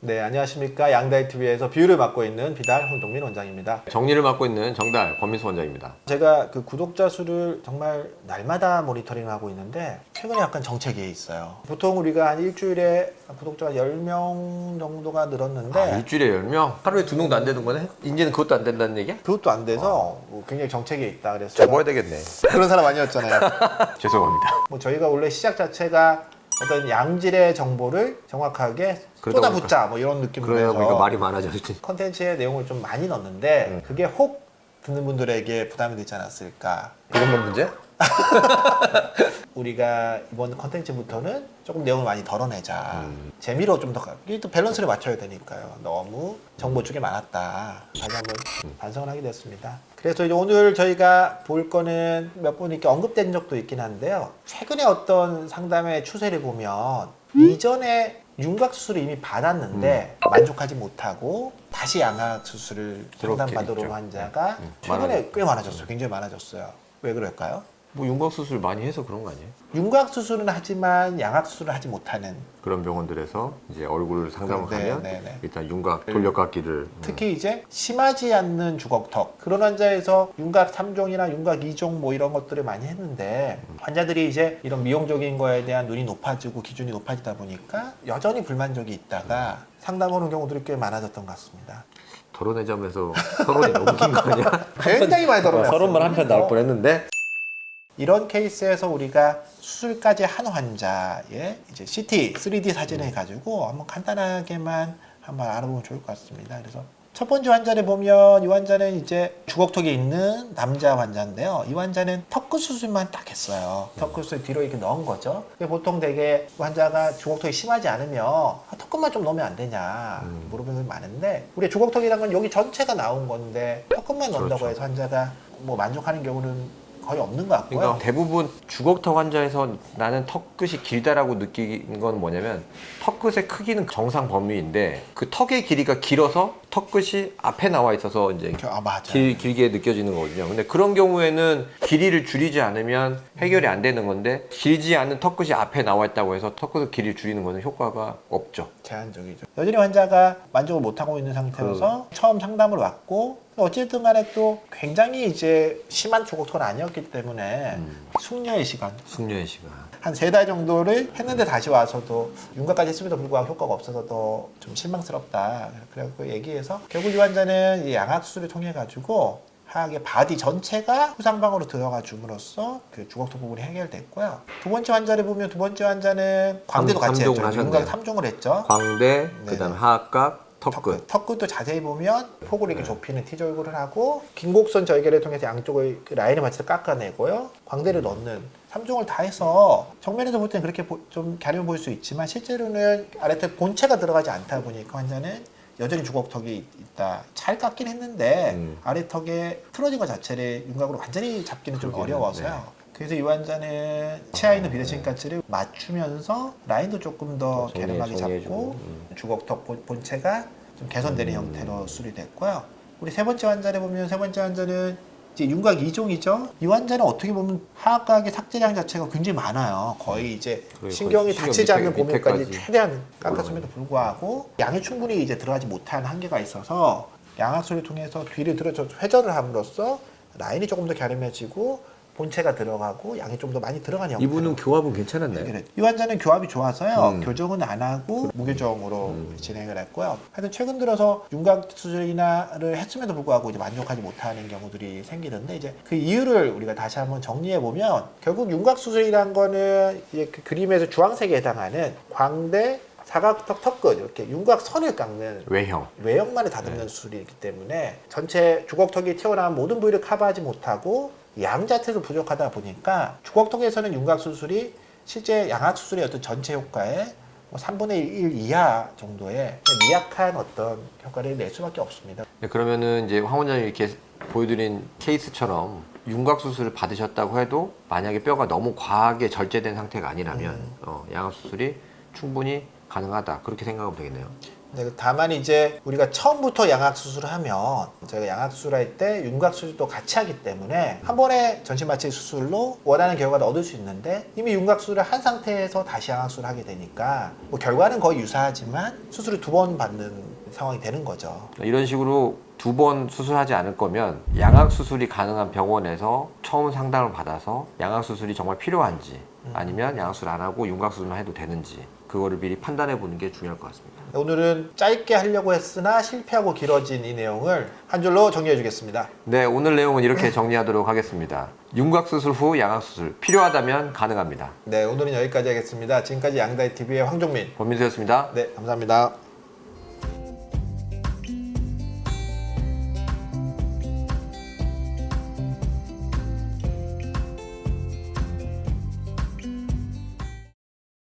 네, 안녕하십니까. 양다이TV에서 비유를 맡고 있는 비달 홍동민 원장입니다. 정리를 맡고 있는 정달 권민수 원장입니다. 제가 그 구독자 수를 정말 날마다 모니터링을 하고 있는데 최근에 약간 정체기에 있어요. 보통 우리가 한 일주일에 구독자가 10명 정도가 늘었는데 일주일에 10명? 하루에 2명도 안 되는 거네? 이제는 그것도 안 된다는 얘기야? 그것도 안 돼서 뭐 굉장히 정체기에 있다 그래서 접어야 되겠네. 그런 사람 아니었잖아요. 죄송합니다. 뭐 저희가 원래 시작 자체가 어떤 양질의 정보를 정확하게 그러다 쏟아붓자 뭐 이런 느낌으로 그래야 해서 보니까 말이 많아졌지. 컨텐츠의 내용을 좀 많이 넣었는데 그게 혹 듣는 분들에게 부담이 되지 않았을까. 그것만 문제? 우리가 이번 컨텐츠부터는 조금 내용을 많이 덜어내자. 재미로 좀 더, 이게 또 밸런스를 맞춰야 되니까요. 너무 정보 쪽에 많았다. 다시 한번 반성을 하게 됐습니다. 그래서 이제 오늘 저희가 볼 거는 몇 번 이렇게 언급된 적도 있긴 한데요. 최근에 어떤 상담의 추세를 보면 이전에 윤곽 수술을 이미 받았는데 만족하지 못하고 다시 양악 수술을 상담받으러 온 환자가 최근에 꽤 많아졌어요. 굉장히 많아졌어요. 왜 그럴까요? 뭐 윤곽 수술 많이 해서 그런 거 아니에요? 윤곽 수술은 하지만 양악 수술을 하지 못하는 그런 병원들에서 이제 얼굴 상담을 네, 하면 네, 네. 일단 윤곽 돌려깎기를 특히 이제 심하지 않는 주걱턱 그런 환자에서 윤곽 3종이나 윤곽 2종 뭐 이런 것들을 많이 했는데 환자들이 이제 이런 미용적인 거에 대한 눈이 높아지고 기준이 높아지다 보니까 여전히 불만족이 있다가 상담 오는 경우들이 꽤 많아졌던 것 같습니다. 덜어내자면서 서론이 너무 긴 거 아니야? 굉장히 많이 덜어냈어요. 서론만 한 편 나올 뻔했는데 이런 케이스에서 우리가 수술까지 한 환자의 이제 CT, 3D 사진을 가지고 한번 간단하게만 한번 알아보면 좋을 것 같습니다. 그래서 첫 번째 환자를 보면 이 환자는 이제 주걱턱에 있는 남자 환자인데요. 이 환자는 턱끝 수술만 딱 했어요. 턱끝 수술 뒤로 이렇게 넣은 거죠. 보통 되게 환자가 주걱턱이 심하지 않으면 턱끝만 좀 넣으면 안 되냐 물어보는 게 많은데 우리 주걱턱이라는 건 여기 전체가 나온 건데 턱끝만 넣는다고 그렇죠. 해서 환자가 뭐 만족하는 경우는 거의 없는 것 같고요. 그러니까 대부분 주걱턱 환자에서 나는 턱끝이 길다라고 느낀 건 뭐냐면 턱끝의 크기는 정상 범위인데 그 턱의 길이가 길어서 턱끝이 앞에 나와 있어서 이제 맞아요. 길게 느껴지는 거거든요. 근데 그런 경우에는 길이를 줄이지 않으면 해결이 안 되는 건데 길지 않은 턱끝이 앞에 나와 있다고 해서 턱끝의 길이를 줄이는 것은 효과가 없죠. 제한적이죠. 여전히 환자가 만족을 못하고 있는 상태여서 처음 상담을 왔고 어쨌든 간에 또 굉장히 이제 심한 주걱턱은 아니었기 때문에 숙려의 시간 숙려의 시간. 한 3달 정도를 했는데 다시 와서도 윤곽까지 했음에도 불구하고 효과가 없어서 더 좀 실망스럽다. 그래서 얘기해서 결국 이 환자는 이 양악 수술을 통해 가지고 하악의 바디 전체가 후상방으로 들어가 줌으로써 그 주걱턱 부분이 해결됐고요. 두 번째 환자를 보면 두 번째 환자는 광대도 같이 했죠. 윤곽 3종을 했죠. 광대, 네. 그다음 하악각, 턱끝. 턱끝도 자세히 보면 폭을 이렇게 좁히는 T절구를 하고 긴 곡선 절개를 통해서 양쪽을 그 라인을 맞춰서 깎아내고요. 광대를 넣는 3종을 다 해서 정면에서 볼 때는 그렇게 좀 가려워 보일 수 있지만 실제로는 아래턱 본체가 들어가지 않다 보니까 환자는 여전히 주걱턱이 있다. 잘 깎긴 했는데 아래턱에 틀어진 것 자체를 윤곽으로 완전히 잡기는 좀 어려워서요. 네. 그래서 이 환자는 치아 있는 비대칭까지를 맞추면서 라인도 조금 더 갸름하게 잡고 주걱턱 본체가 좀 개선되는 형태로 수술이 됐고요. 우리 세 번째 환자를 보면 세 번째 환자는 이제 윤곽 2종이죠. 이 환자는 어떻게 보면 하악각의 삭제량 자체가 굉장히 많아요. 거의 이제 신경이 다치지 않는 범위까지 최대한 깎았음에도 불구하고 양이 충분히 이제 들어가지 못한 한계가 있어서 양악술을 통해서 뒤를 들어서 회전을 함으로써 라인이 조금 더 갸름해지고 본체가 들어가고 양이 좀 더 많이 들어간 형태로. 이분은 교합은 괜찮았나요? 이 환자는 교합이 좋아서요. 교정은 안 하고 무교정으로 진행을 했고요. 하여튼 최근 들어서 윤곽 수술이나를 했음에도 불구하고 이제 만족하지 못하는 경우들이 생기는데 이제 그 이유를 우리가 다시 한번 정리해 보면 결국 윤곽 수술이란 거는 이제 그 그림에서 주황색에 해당하는 광대, 사각턱, 턱끝 이렇게 윤곽선을 깎는 외형만을 다듬는 수술이기 때문에 전체 주걱턱이 튀어나온 모든 부위를 커버하지 못하고 양 자체도 부족하다 보니까 주걱턱에서는 윤곽 수술이 실제 양악 수술의 어떤 전체 효과의 뭐 3분의 1 이하 정도의 미약한 어떤 효과를 낼 수밖에 없습니다. 네, 그러면은 이제 황 원장님이 이렇게 보여드린 케이스처럼 윤곽 수술을 받으셨다고 해도 만약에 뼈가 너무 과하게 절제된 상태가 아니라면 양악 수술이 충분히 가능하다 그렇게 생각하면 되겠네요. 네, 다만 이제 우리가 처음부터 양악 수술을 하면 저희가 양악 수술할 때 윤곽 수술도 같이 하기 때문에 한 번에 전신 마취 수술로 원하는 결과를 얻을 수 있는데 이미 윤곽 수술을 한 상태에서 다시 양악 수술을 하게 되니까 뭐 결과는 거의 유사하지만 수술을 2번 받는 상황이 되는 거죠. 이런 식으로 2번 수술하지 않을 거면 양악 수술이 가능한 병원에서 처음 상담을 받아서 양악 수술이 정말 필요한지 아니면 양악 수술 안 하고 윤곽 수술만 해도 되는지 그거를 미리 판단해 보는 게 중요할 것 같습니다. 오늘은 짧게 하려고 했으나 실패하고 길어진 이 내용을 한 줄로 정리해 주겠습니다. 네, 오늘 내용은 이렇게 정리하도록 하겠습니다. 윤곽 수술 후 양악 수술 필요하다면 가능합니다. 네, 오늘은 여기까지 하겠습니다. 지금까지 양다이TV의 황종민, 권민수였습니다. 네, 감사합니다.